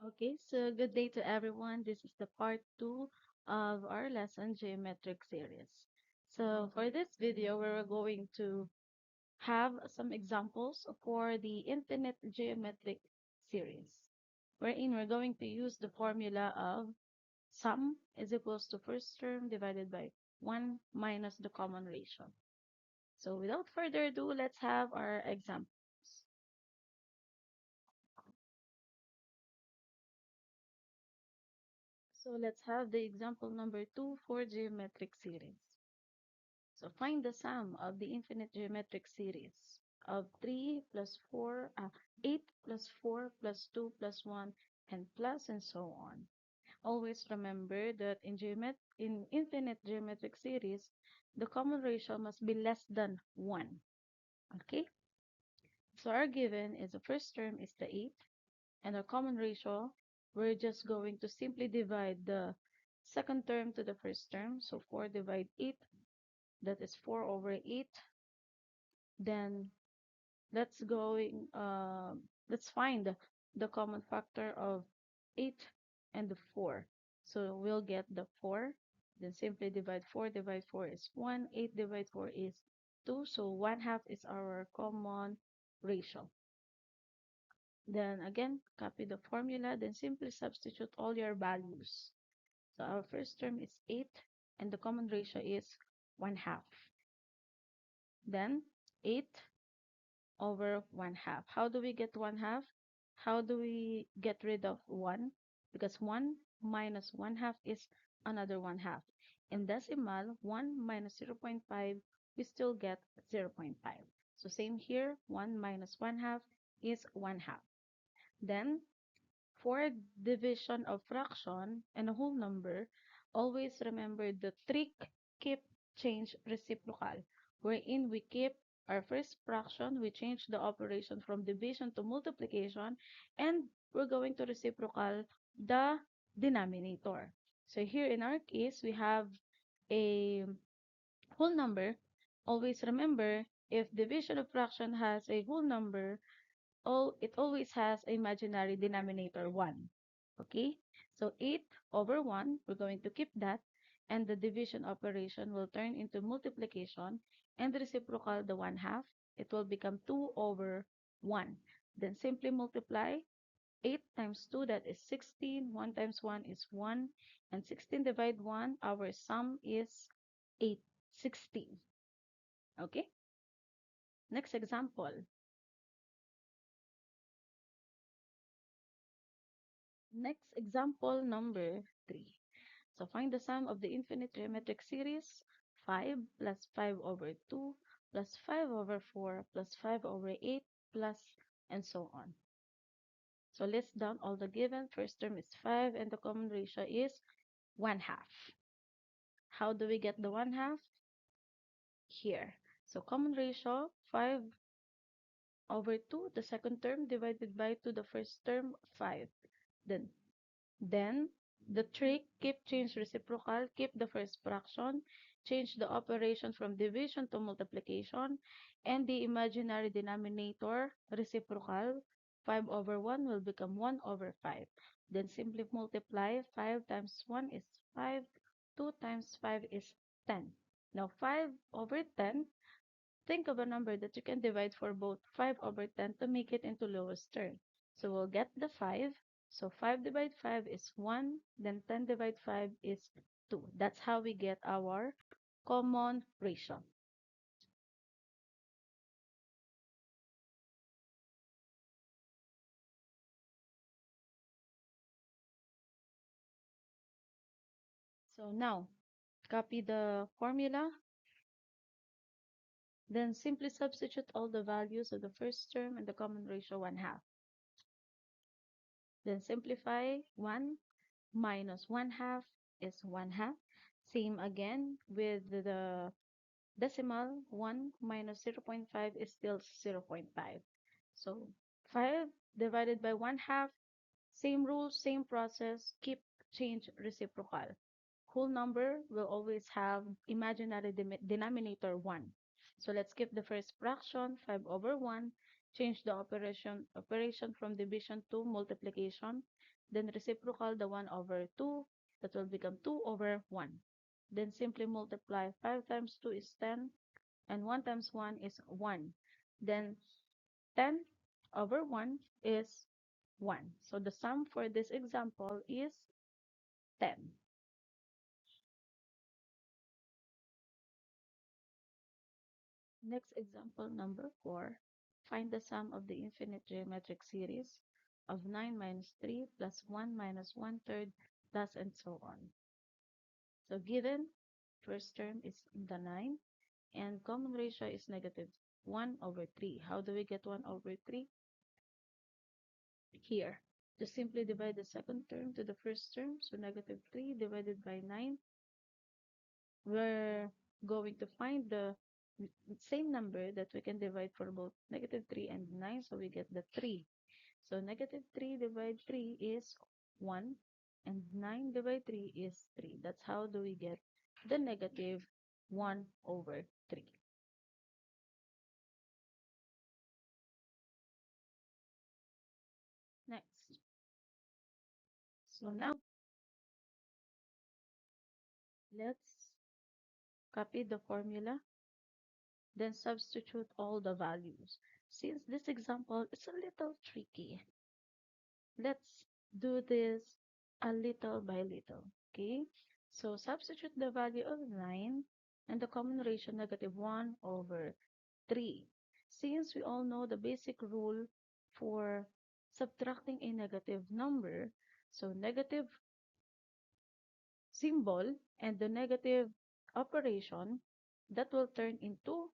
Okay, so good day to everyone. This is the part two of our lesson geometric series. So for this video, we're going to have some examples for the infinite geometric series, wherein we're going to use the formula of sum is equals to first term divided by 1 minus the common ratio. So without further ado, let's have our examples. So let's have the example number 2 for geometric series. So find the sum of the infinite geometric series of 3 plus 4, 8 plus 4 plus 2 plus 1, and plus and so on. Always remember that in infinite geometric series, the common ratio must be less than 1. Okay? So our given is the first term is the 8, and our common ratio, we're just going to simply divide the second term to the first term. So 4 divide 8, that is 4 over 8. Then let's find the common factor of 8 and the 4. So we'll get the 4, then simply divide 4 is 1, 8 divide 4 is 2, so 1/2 is our common ratio. Then again, copy the formula, then simply substitute all your values. So our first term is 8, and the common ratio is 1/2. Then 8 over 1/2. How do we get 1/2? How do we get rid of 1? Because 1 minus 1/2 is another 1/2. In decimal, 1 minus 0.5, we still get 0.5. So same here, 1 minus 1/2 is 1/2. Then, for division of fraction and a whole number, always remember the trick keep change reciprocal, wherein we keep our first fraction, we change the operation from division to multiplication, and we're going to reciprocal the denominator. So here in our case, we have a whole number. Always remember, if division of fraction has a whole number, it always has imaginary denominator 1. Okay? So 8 over 1, we're going to keep that, and the division operation will turn into multiplication, and reciprocal the 1/2. It will become 2 over 1. Then simply multiply 8 times 2, that is 16. 1 times 1 is 1. And 16 divide 1, our sum is 8, 16. Okay? Next example. Next example number 3. So find the sum of the infinite geometric series 5 plus 5 over 2 plus 5 over 4 plus 5 over 8 plus and so on. So list down all the given. First term is 5 and the common ratio is 1/2. How do we get the 1/2? Here. So common ratio 5 over 2, the second term divided by 2, the first term 5. Then Then, the trick, keep change reciprocal, keep the first fraction, change the operation from division to multiplication, and the imaginary denominator, reciprocal, 5 over 1 will become 1 over 5. Then simply multiply, 5 times 1 is 5, 2 times 5 is 10. Now 5 over 10, think of a number that you can divide for both 5 over 10 to make it into lowest term. So we'll get the 5. So 5 divided 5 is 1. Then 10 divided 5 is 2. That's how we get our common ratio. So now, copy the formula. Then simply substitute all the values of the first term and the common ratio 1/2. Then simplify 1 minus 1/2 is 1/2. Same again with the decimal. 1 minus 0.5 is still 0.5. So 5 divided by 1/2, same rule, same process, keep change reciprocal. Whole number will always have imaginary denominator 1. So let's keep the first fraction, 5 over 1, change the operation from division to multiplication. then reciprocal the 1 over 2, that will become 2 over 1. Then simply multiply 5 times 2 is 10, and 1 times 1 is 1. Then 10 over 1 is 1. So the sum for this example is 10. Next example, number 4. Find the sum of the infinite geometric series of 9 minus 3 plus 1 minus 1/3 plus and so on. So given, first term is the 9, and common ratio is negative 1 over 3. How do we get 1 over 3? Here, just simply divide the second term to the first term. So negative 3 divided by 9. We're going to find the same number that we can divide for both negative 3 and 9. So we get the 3. So negative 3 divided 3 is 1. And 9 divided 3 is 3. That's how do we get the negative 1 over 3. Next. So now, let's copy the formula, then substitute all the values. Since this example is a little tricky, let's do this a little by little. Okay? So substitute the value of 9 and the common ratio negative 1 over 3. Since we all know the basic rule for subtracting a negative number, so negative symbol and the negative operation, that will turn into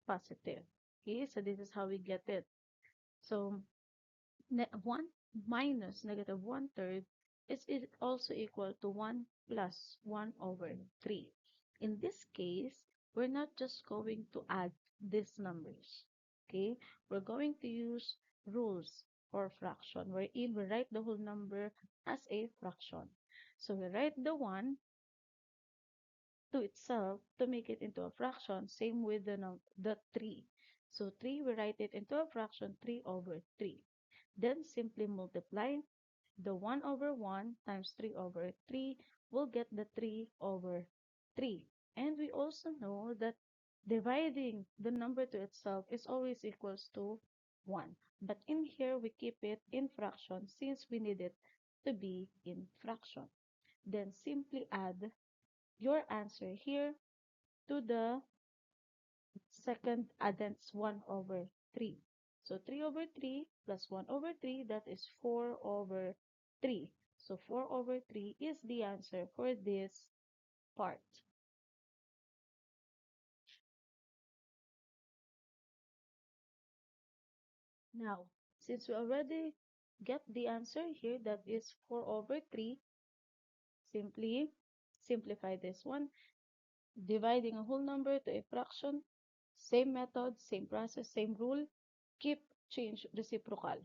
positive. Okay, so this is how we get it. So 1 minus negative 1/3 is it also equal to 1 plus 1 over 3. In this case, we're not just going to add these numbers. Okay, we're going to use rules for fraction wherein we write the whole number as a fraction. So we write the 1 to itself to make it into a fraction. Same with the 3. So 3, we write it into a fraction 3 over 3. Then simply multiply the 1 over 1 times 3 over 3. We'll get the 3 over 3. And we also know that dividing the number to itself is always equals to 1. But in here, we keep it in fraction since we need it to be in fraction. Then simply add your answer here to the second addends 1 over 3. So 3 over 3 plus 1 over 3, that is 4 over 3. So 4 over 3 is the answer for this part. Now, since we already get the answer here, that is 4 over 3, simply simplify this one. Dividing a whole number to a fraction, same method, same process, same rule. Keep change reciprocal.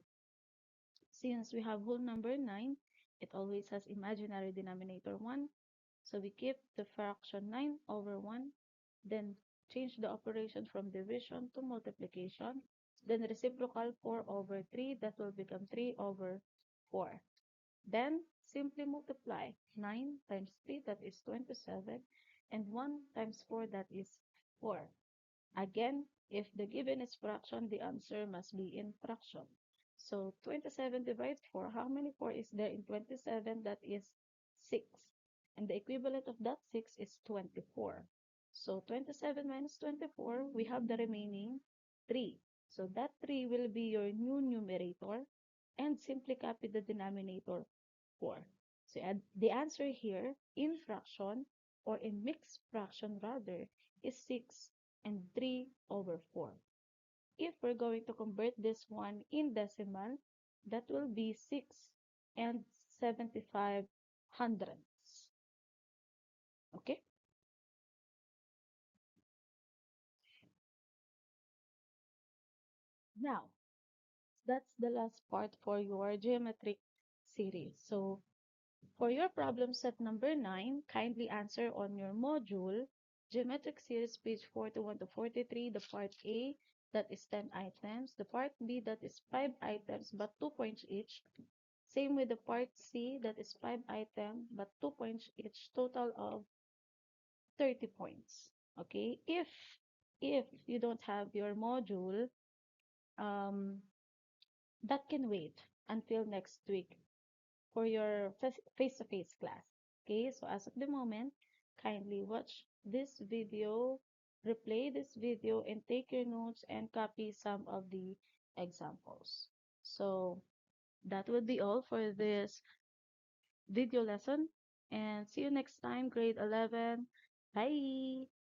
Since we have whole number 9, it always has imaginary denominator 1. So we keep the fraction 9 over 1, then change the operation from division to multiplication, then reciprocal 4 over 3, that will become 3 over 4. Then simply multiply 9 times 3, that is 27, and 1 times 4, that is 4. Again, if the given is fraction, the answer must be in fraction. So 27 divides 4. How many 4 is there in 27? That is 6. And the equivalent of that 6 is 24. So 27 minus 24, we have the remaining 3. So that 3 will be your new numerator, and simply copy the denominator 4. So the answer here in fraction, or in mixed fraction rather, is 6 and 3 over 4. If we're going to convert this one in decimal, that will be 6 and 75 hundredths. Okay? Now, that's the last part for your geometric series. So, for your problem set number 9, kindly answer on your module, Geometric Series, page 41 to 43, the part A, that is 10 items, the part B, that is 5 items, but 2 points each. Same with the part C, that is 5 items, but 2 points each, total of 30 points. Okay, if you don't have your module, um, that can wait until next week for your face-to-face class. Okay, so as of the moment, kindly watch this video, replay this video, and take your notes and copy some of the examples. So that would be all for this video lesson, and see you next time, grade 11. Bye!